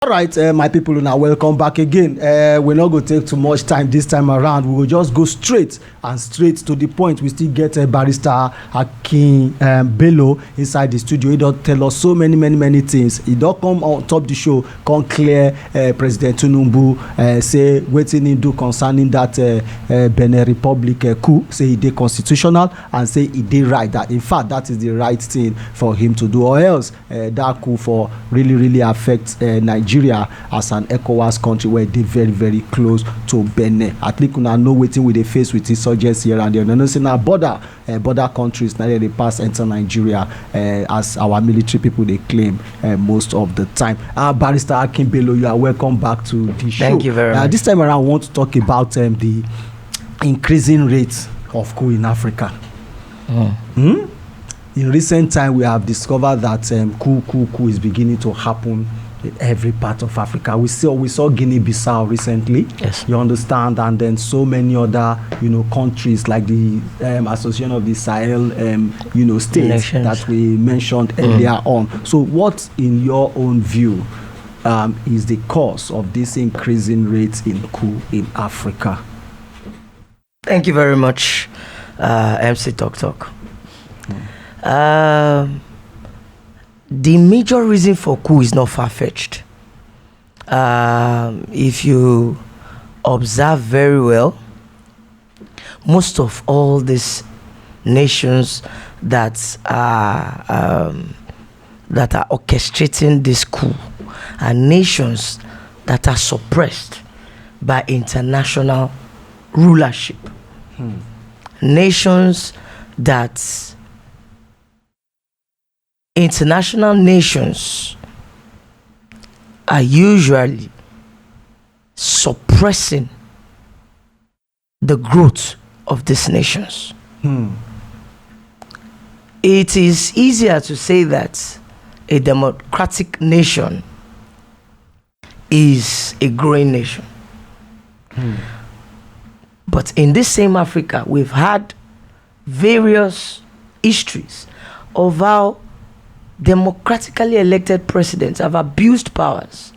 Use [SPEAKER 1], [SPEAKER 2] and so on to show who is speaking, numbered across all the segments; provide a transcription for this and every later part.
[SPEAKER 1] All right, my people, now welcome back again. We're not going to take too much time this time around. We will just go straight to the point. We still get Barrister Bello inside the studio. He don't tell us so many things. He don't come on top the show, come clear President Tinubu, say wetin he do concerning that Benin Republic coup, say he did constitutional and say he did right. That in fact that is the right thing for him to do, or else that coup for really affect Nigeria as an ECOWAS country where they very close to Benin. At least una know wetin we dey face with insurgents here and there. You know, say na border countries na they pass enter Nigeria as our military people they claim most of the time. Barrister Bello, you are welcome back to the show.
[SPEAKER 2] Thank you very much.
[SPEAKER 1] This time around, I want to talk about the increasing rate of coup in Africa. In recent time, we have discovered that coup is beginning to happen in every part of Africa. We saw Guinea-Bissau recently.
[SPEAKER 2] Yes.
[SPEAKER 1] You understand, and then so many other countries like the Association of the Sahel states
[SPEAKER 2] Nations
[SPEAKER 1] that we mentioned earlier on. So, what, in your own view, is the cause of this increasing rates in coup in Africa?
[SPEAKER 2] Thank you very much, MC Talk. The major reason for coup is not far-fetched. If you observe very well, most of all these nations that are orchestrating this coup are nations that are suppressed by international rulership. Nations that international nations are usually suppressing the growth of these nations. It is easier to say that a democratic nation is a growing nation. But in this same Africa, we've had various histories of how democratically elected presidents have abused powers,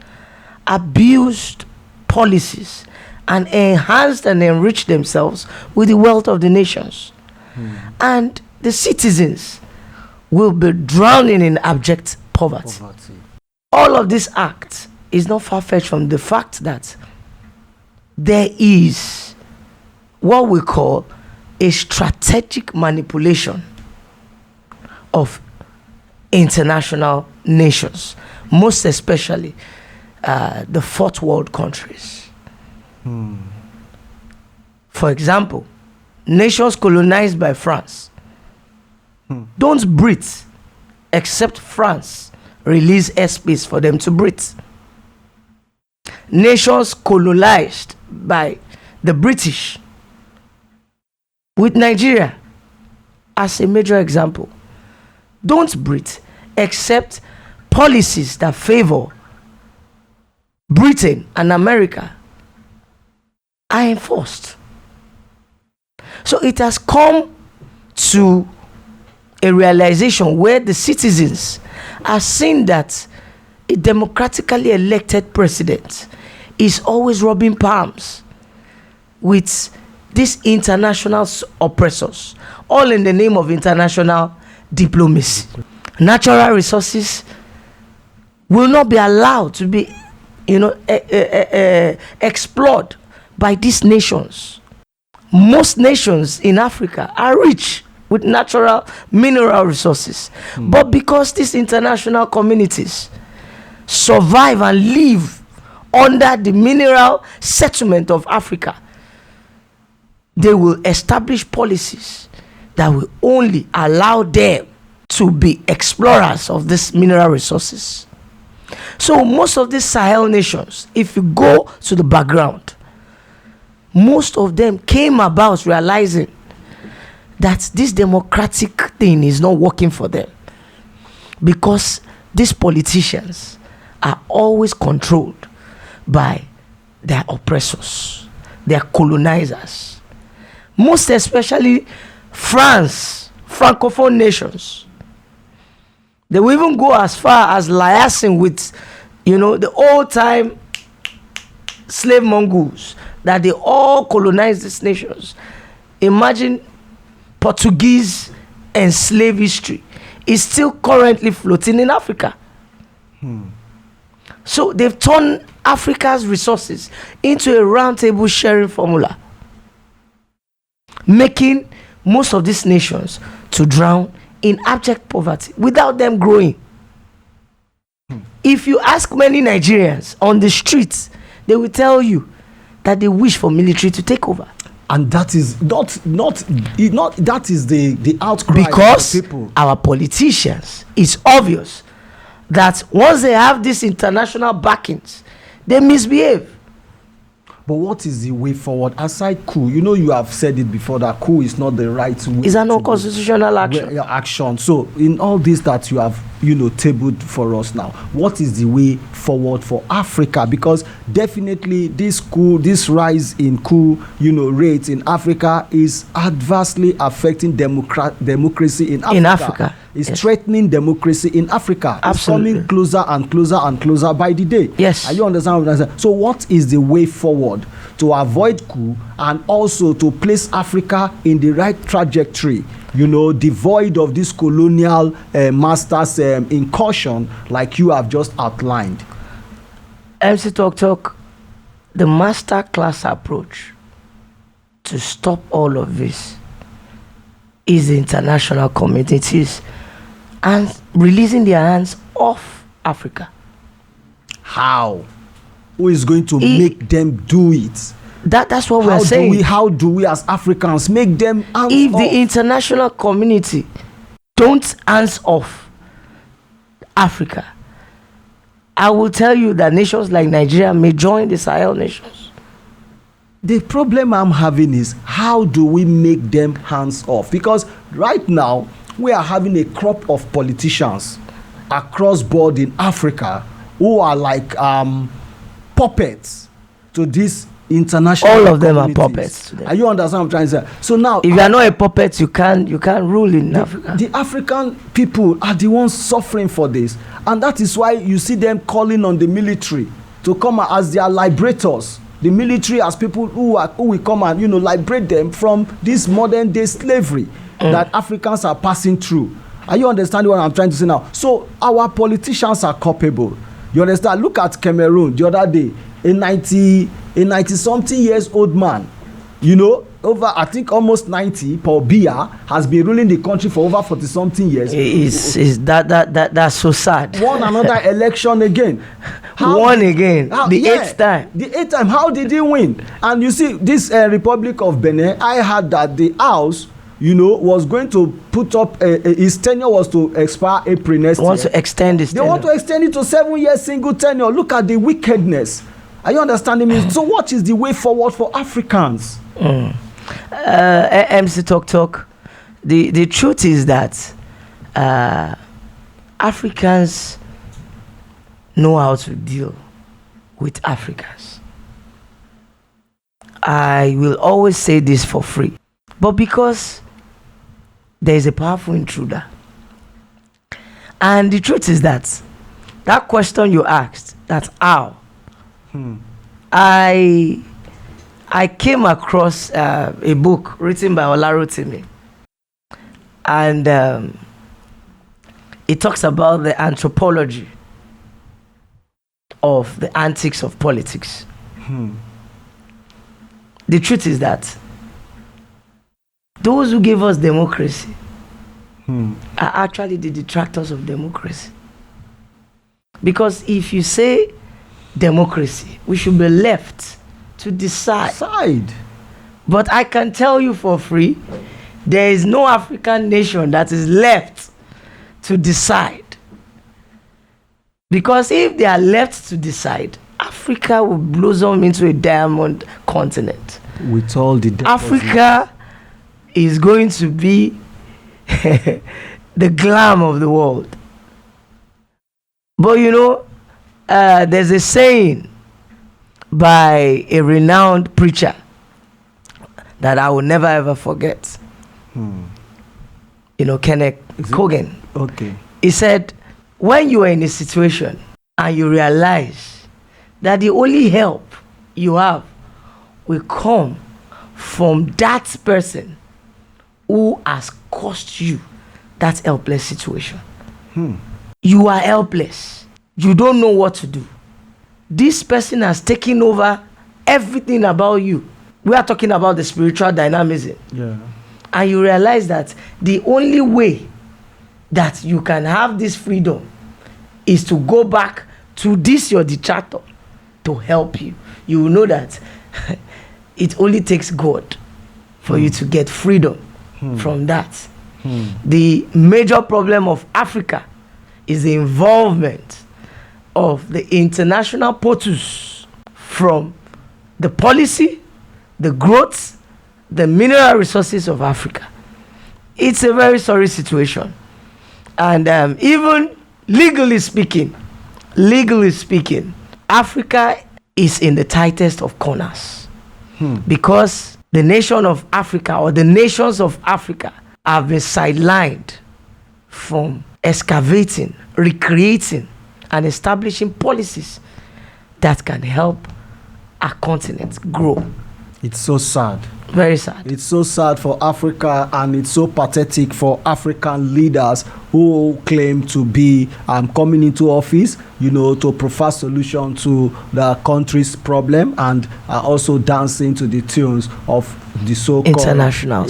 [SPEAKER 2] abused policies, and enhanced and enriched themselves with the wealth of the nations. And the citizens will be drowning in abject poverty. All of this act is not far-fetched from the fact that there is what we call a strategic manipulation of international nations, most especially the fourth world countries. For example, nations colonized by France don't breathe except France release airspace for them to breathe. Nations colonized by the British, with Nigeria as a major example, don't breathe except policies that favor Britain and America are enforced. So it has come to a realization where the citizens are seeing that a democratically elected president is always rubbing palms with these international oppressors, all in the name of international diplomacy. Natural resources will not be allowed to be explored by these nations. Most nations in Africa are rich with natural mineral resources, but because these international communities survive and live under the mineral settlement of Africa, they will establish policies that will only allow them to be explorers of these mineral resources. So most of these Sahel nations, if you go to the background, most of them came about realizing that this democratic thing is not working for them, because these politicians are always controlled by their oppressors, their colonizers, most especially France, Francophone nations. They will even go as far as liaising with You know, the old time slave mongols that they all colonized these nations. Imagine Portuguese enslaved history is still currently floating in Africa. So they've turned Africa's resources into a round table sharing formula, making most of these nations to drown in abject poverty without them growing. If you ask many Nigerians on the streets, they will tell you that they wish for military to take over.
[SPEAKER 1] And that is not that is the outcry
[SPEAKER 2] Because
[SPEAKER 1] of the people.
[SPEAKER 2] our politicians, it's obvious that once they have these international backings, they misbehave.
[SPEAKER 1] But what is the way forward aside coup? You know, you have said it before that coup is not the right way.
[SPEAKER 2] It's an unconstitutional
[SPEAKER 1] action. So in all this that you have, you know, tabled for us now, what is the way forward for Africa? Because definitely this coup, this rise in coup, you know, rates in Africa is adversely affecting democracy in Africa. It's threatening democracy in Africa.
[SPEAKER 2] Absolutely.
[SPEAKER 1] It's coming closer and closer and closer by the day.
[SPEAKER 2] Yes.
[SPEAKER 1] Are you understand what I'm saying? So what is the way forward to avoid coup and also to place Africa in the right trajectory, you know, devoid of this colonial masters incursion like you have just outlined?
[SPEAKER 2] MC Talk, the master class approach to stop all of this is the international communities and releasing their hands off Africa.
[SPEAKER 1] How? Who is going to make them do it?
[SPEAKER 2] That's what we're saying.
[SPEAKER 1] How do we as Africans make them hands
[SPEAKER 2] if
[SPEAKER 1] off?
[SPEAKER 2] The international community don't hands off Africa, I will tell you that nations like Nigeria may join the Sahel nations.
[SPEAKER 1] The problem I'm having is, how do we make them hands off? Because right now we are having a crop of politicians across board in Africa who are like puppets to this international
[SPEAKER 2] all of them
[SPEAKER 1] communities.
[SPEAKER 2] are puppets to them.
[SPEAKER 1] Are you understand what I'm trying to say? So now,
[SPEAKER 2] if you are not a puppet, you can't rule in Africa.
[SPEAKER 1] The African people are the ones suffering for this, and that is why you see them calling on the military to come as their liberators. The military as people who will come and, you know, liberate them from this modern day slavery that Africans are passing through. Are you understanding what I'm trying to say now? So our politicians are culpable. You understand? Look at Cameroon the other day. A 90-something years old man, you know, over I think almost 90, Paul Biya, has been ruling the country for over 40-something years.
[SPEAKER 2] That's so sad.
[SPEAKER 1] Won another election again.
[SPEAKER 2] The eighth time.
[SPEAKER 1] The eighth time. How did he win? And you see, this Republic of Benin, I heard that the house, you know, was going to put up his tenure was to expire April next year.
[SPEAKER 2] Want to extend this tenure.
[SPEAKER 1] They want to extend it to 7 years single tenure. Look at the wickedness. Are you understanding me? So what is the way forward for Africans?
[SPEAKER 2] MC Talk. The truth is that Africans know how to deal with Africans. I will always say this for free, but because there is a powerful intruder, and the truth is that question you asked, that's how. I came across a book written by Olarotimi, and it talks about the anthropology of the antics of politics. The truth is that those who gave us democracy are actually the detractors of democracy. Because if you say democracy, we should be left to decide. But I can tell you for free, there is no African nation that is left to decide. Because if they are left to decide, Africa will blossom into a diamond continent.
[SPEAKER 1] With all the
[SPEAKER 2] Africa is going to be the glam of the world. But you know, there's a saying by a renowned preacher that I will never ever forget. You know, Kenneth Cogan.
[SPEAKER 1] Okay.
[SPEAKER 2] He said, when you are in a situation and you realize that the only help you have will come from that person who has caused you that helpless situation. You are helpless. You don't know what to do. This person has taken over everything about you. We are talking about the spiritual dynamism.
[SPEAKER 1] Yeah.
[SPEAKER 2] And you realize that the only way that you can have this freedom is to go back to this your detractor to help you. You will know that it only takes God for you to get freedom from that. The major problem of Africa is the involvement of the international POTUS from the policy, the growth, the mineral resources of Africa. It's a very sorry situation. And even legally speaking, Africa is in the tightest of corners. Because the nation of Africa, or the nations of Africa, have been sidelined from excavating, recreating, and establishing policies that can help our continent grow.
[SPEAKER 1] It's so sad.
[SPEAKER 2] Very sad.
[SPEAKER 1] It's so sad for Africa, and it's so pathetic for African leaders who claim to be coming into office, to provide solution to the country's problem, and are also dancing to the tunes of the so-called
[SPEAKER 2] international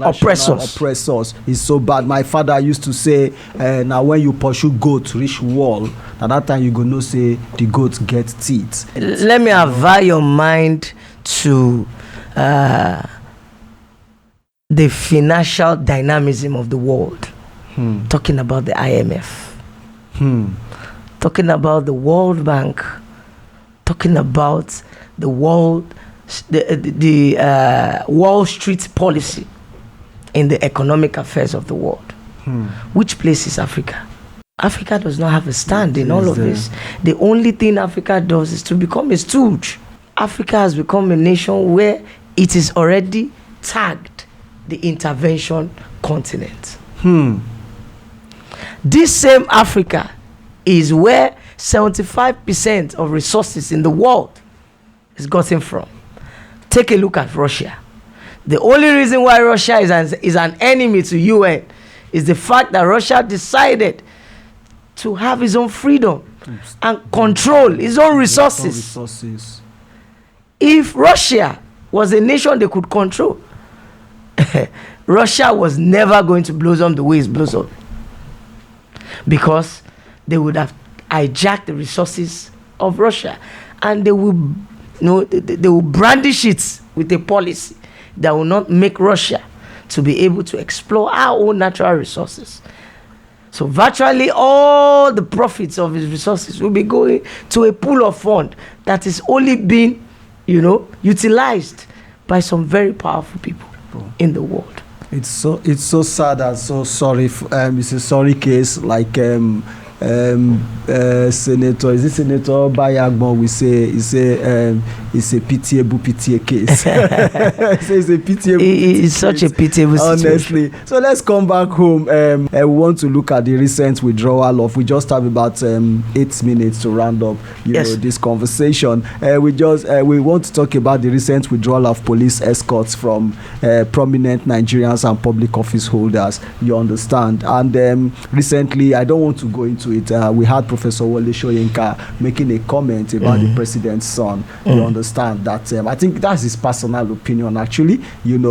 [SPEAKER 2] oppressors. It's
[SPEAKER 1] so bad. My father used to say, now when you pursue goat reach wall, at that time you go know say the goat get teeth.
[SPEAKER 2] Let me avert your mind to the financial dynamism of the world. Talking about the IMF, talking about the World Bank, talking about the Wall Street policy in the economic affairs of the world. Which place is Africa? Africa does not have a stand in all of this. The only thing Africa does is to become a stooge. Africa has become a nation where it is already tagged the intervention continent. This same Africa is where 75% of resources in the world is gotten from. Take a look at Russia. The only reason why Russia is an enemy to UN is the fact that Russia decided to have its own freedom and control its own resources. If Russia was a nation they could control, Russia was never going to blossom the way it's blossomed, because they would have hijacked the resources of Russia, and they will brandish it with a policy that will not make Russia to be able to explore our own natural resources. So virtually all the profits of his resources will be going to a pool of fund that is only being utilized by some very powerful people in the world.
[SPEAKER 1] It's so sad and so sorry. It's a sorry case, like Senator, is it Senator Bayagbon? We say it's a pitiable case. It's a pitiable.
[SPEAKER 2] It's such a pitiable situation.
[SPEAKER 1] Honestly. So let's come back home. We want to look at the recent withdrawal of. We just have about 8 minutes to round up, this conversation. We want to talk about the recent withdrawal of police escorts from prominent Nigerians and public office holders. You understand? And recently, I don't want to go into it. We had Professor Wole Soyinka making a comment about the president's son. You understand that? I think that's his personal opinion, actually.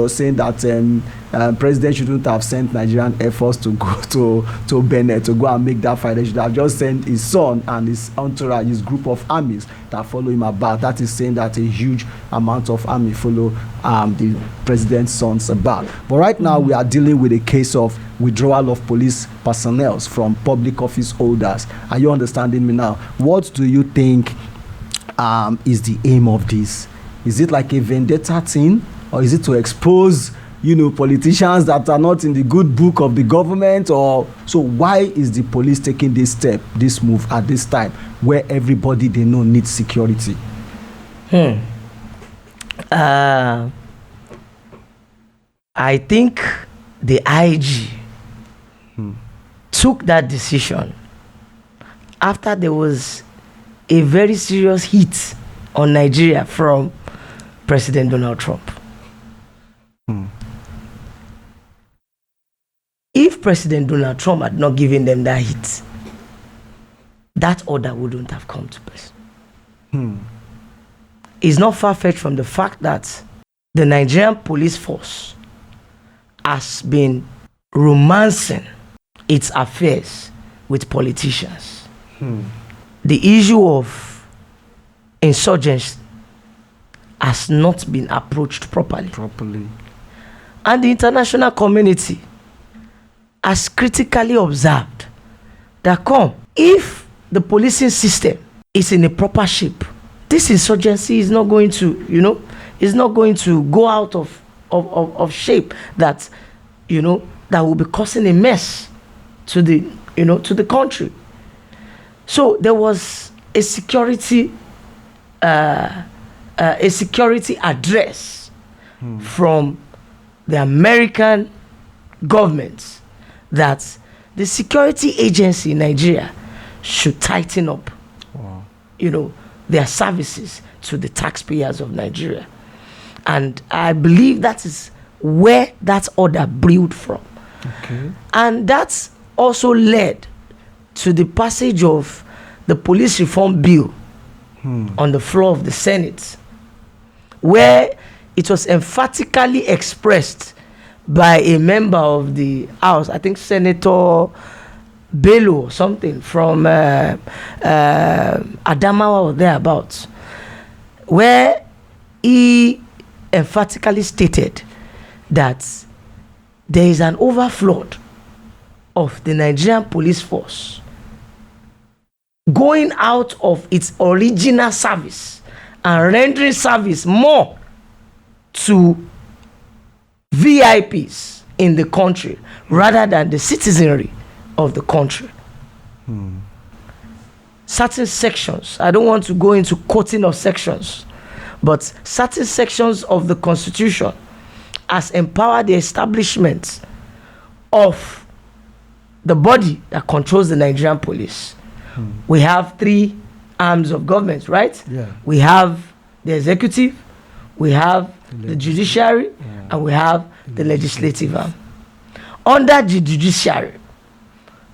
[SPEAKER 1] Saying that president shouldn't have sent Nigerian Air Force to go to Benin to go and make that fight. They should have just sent his son and his entourage, his group of armies that follow him about. That is saying that a huge amount of army follow the president's sons about. But right now we are dealing with a case of withdrawal of police personnel from public office holders. Are you understanding me now? What do you think is the aim of this? Is it like a vendetta thing, or is it to expose politicians that are not in the good book of the government? Or so why is the police taking this step, this move at this time where everybody they know needs security?
[SPEAKER 2] I think the IG took that decision after there was a very serious hit on Nigeria from President Donald Trump. If President Donald Trump had not given them that hit, that order wouldn't have come to pass. It's not far-fetched from the fact that the Nigerian police force has been romancing its affairs with politicians. The issue of insurgency has not been approached properly. And the international community has critically observed that if the policing system is in a proper shape, this insurgency is not going to, is not going to go out of shape that, that will be causing a mess to the, to the country. So there was a security address from the American government that the security agency in Nigeria should tighten up, their services to the taxpayers of Nigeria. And I believe that is where that order brewed from. And that's also led to the passage of the police reform bill on the floor of the Senate, where it was emphatically expressed by a member of the House, I think Senator Bello or something from Adamawa or thereabouts, where he emphatically stated that there is an overflow of the Nigerian police force going out of its original service and rendering service more to VIPs in the country rather than the citizenry of the country. Certain sections, I don't want to go into quoting of sections, but certain sections of the Constitution has empowered the establishment of the body that controls the Nigerian police. We have 3 arms of government, right? We have the executive, we have the judiciary, and we have the legislative arm. Under the judiciary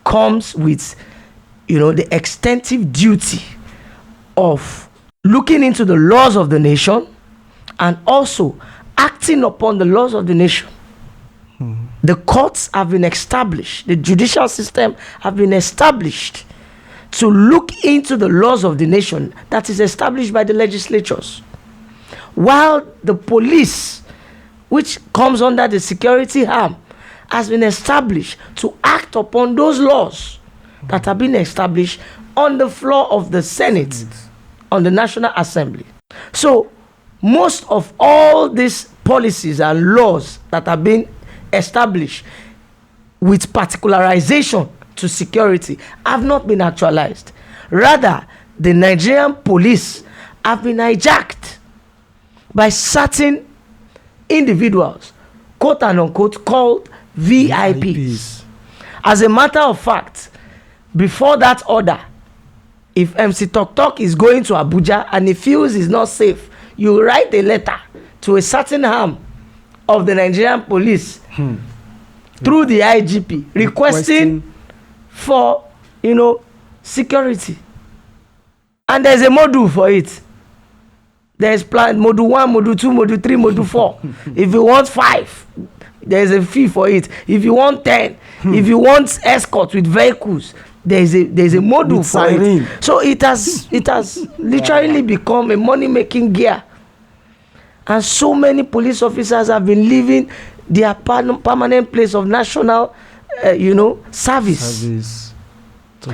[SPEAKER 2] comes with, the extensive duty of looking into the laws of the nation and also acting upon the laws of the nation. The courts have been established, the judicial system have been established to look into the laws of the nation that is established by the legislatures. While the police, which comes under the security arm, has been established to act upon those laws that have been established on the floor of the Senate, on the National Assembly. So most of all these policies and laws that have been established with particularization to security have not been actualized. Rather, the Nigerian police have been hijacked by certain individuals, quote and unquote, called VIPs. As a matter of fact, before that order, if MC Tok Tok is going to Abuja and he feels he's not safe, you write a letter to a certain arm of the Nigerian police through the IGP requesting for, security. And there's a module for it. There's plan module 1, module 2, module 3, module 4. If you want 5, there's a fee for it. If you want 10, if you want escort with vehicles, there's a module with for siren. It. So it has literally become a money-making gear. And so many police officers have been leaving their permanent place of national service.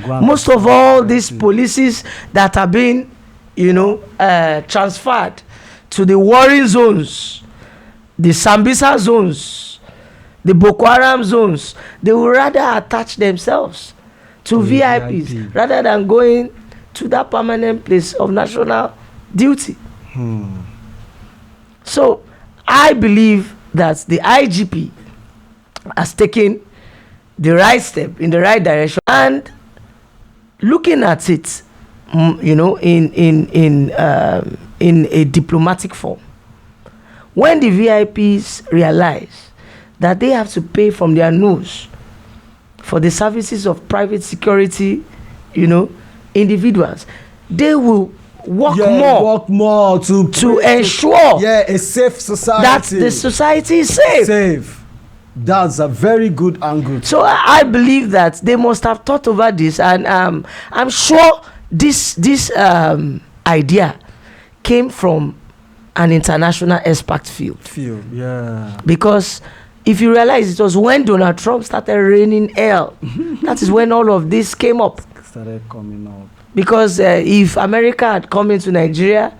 [SPEAKER 2] Most of all these policies that have been transferred to the warring zones, the Sambisa zones, the Boko Haram zones, they will rather attach themselves to VIPs rather than going to that permanent place of national duty. So I believe that the IGP has taken the right step in the right direction, and looking at it, you know, in a diplomatic form, when the VIPs realize that they have to pay from their nose for the services of private security, you know, individuals, they will work more to ensure
[SPEAKER 1] a safe society,
[SPEAKER 2] that the society is safe.
[SPEAKER 1] That's a very good angle.
[SPEAKER 2] So I believe that they must have thought over this, and I'm sure this idea came from an international expert field.
[SPEAKER 1] Yeah.
[SPEAKER 2] Because if you realize, it was when Donald Trump started raining hell, that is when all of this came up.
[SPEAKER 1] Started coming up.
[SPEAKER 2] Because if America had come into Nigeria,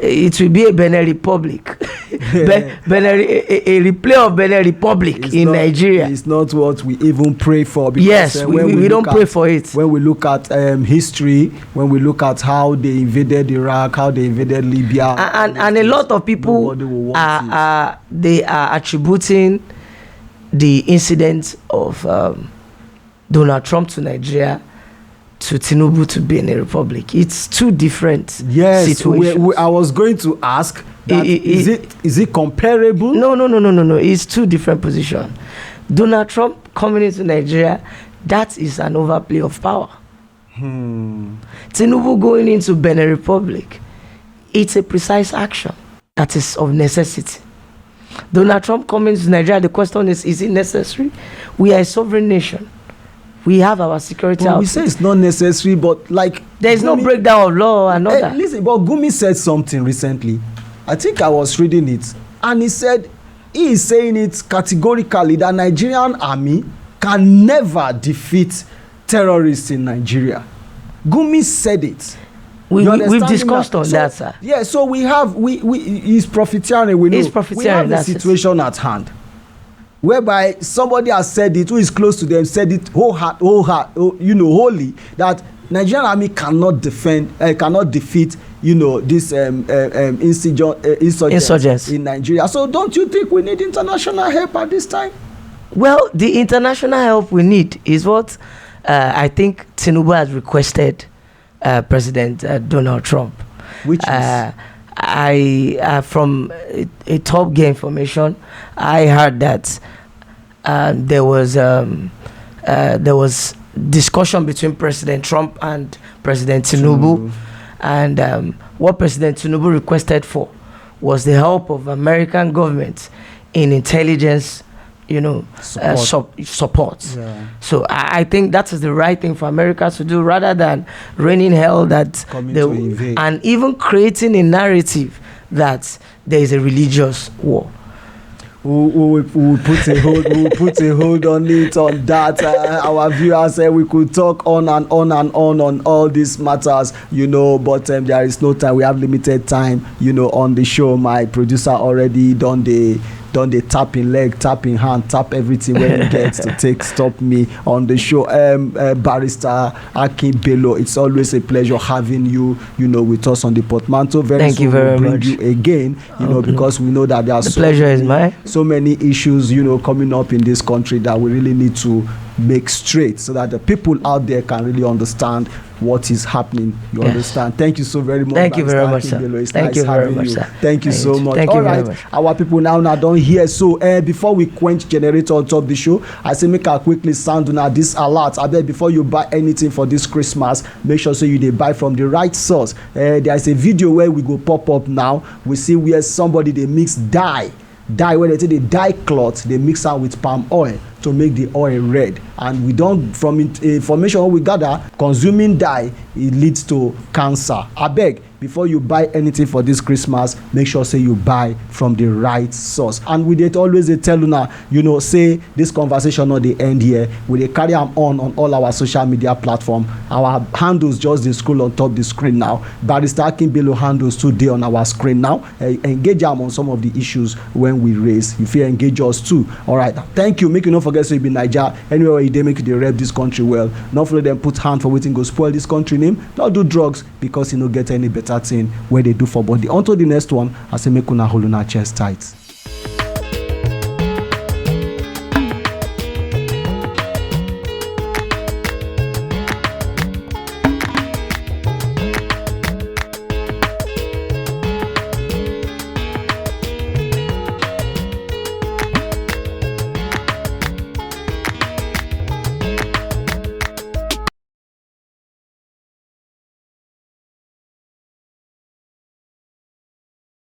[SPEAKER 2] it will be a Benin Republic. A replay of Benin Republic in Nigeria.
[SPEAKER 1] It's not what we even pray for. Because,
[SPEAKER 2] yes, we don't pray for it.
[SPEAKER 1] When we look at history, when we look at how they invaded Iraq, how they invaded Libya.
[SPEAKER 2] And a lot of people are attributing the incident of Donald Trump to Nigeria to Tinubu to Benin Republic. It's two different situations.
[SPEAKER 1] I was going to ask that is it comparable?
[SPEAKER 2] No. It's two different positions. Donald Trump coming into Nigeria, that is an overplay of power. Tinubu going into Benin Republic, it's a precise action that is of necessity. Donald Trump coming to Nigeria, the question is it necessary? We are a sovereign nation. We have our security
[SPEAKER 1] we say it's not necessary, but like
[SPEAKER 2] there is no breakdown of law and all that.
[SPEAKER 1] Listen, but Gumi said something recently. I think I was reading it, and he said he is saying it categorically that Nigerian army can never defeat terrorists in Nigeria. Gumi said it.
[SPEAKER 2] We've discussed on that, sir.
[SPEAKER 1] Yeah, so we he's profiteering. We have the situation at hand, whereby somebody has said it, who is close to them, said it wholly, that Nigerian army cannot defeat, this insurgents in Nigeria. So don't you think we need international help at this time?
[SPEAKER 2] Well, the international help we need is what I think Tinubu has requested President Donald Trump.
[SPEAKER 1] Which is?
[SPEAKER 2] From a top gear information, I heard that there was discussion between President Trump and President Tinubu. And what President Tinubu requested for was the help of American government in intelligence, support.
[SPEAKER 1] Yeah.
[SPEAKER 2] So I think that is the right thing for America to do, rather than raining hell and even creating a narrative that there is a religious war.
[SPEAKER 1] We'll put a hold on it, on that. Our viewers said we could talk on and on all these matters, but there is no time. We have limited time, on the show. My producer already done the tapping leg, tapping hand, tap everything when he gets to stop me on the show. Barrister Bello, it's always a pleasure having you, with us on the portmanteau.
[SPEAKER 2] Thank you very much.
[SPEAKER 1] You again, because we know that there are so many issues, coming up in this country that we really need to make straight, so that the people out there can really understand what is happening. You understand? Thank you so very much.
[SPEAKER 2] Thank you very much, sir.
[SPEAKER 1] Thank you very much, sir. Thank you so much.
[SPEAKER 2] Thank you very much.
[SPEAKER 1] Our people now don't hear. So before we quench generator on top of the show, I say make I quickly sound on this alert. I bet before you buy anything for this Christmas, make sure so they buy from the right source. There is a video where we go pop up now. We see where somebody they mix dye when they take the dye cloth, they mix am with palm oil to make the oil red. And we don't, from information we gather, consuming dye, it leads to cancer. Abeg, before you buy anything for this Christmas, make sure say you buy from the right source. And we dey always tell una, say this conversation not the end here. We dey carry am on all our social media platform. Our handles just dey scroll on top the screen now. Barrister Akinwunmi handles today on our screen now. Engage am on some of the issues when we raise. If you engage us too. All right. Thank you. Make you not forget so you be Naija. Anywhere you dey, make you dey rep this country well. Not follow them put hand for wetin go spoil this country name. Not do drugs because you no get any better thing where they do for body. Until the next one, I say make una hold una chest tight.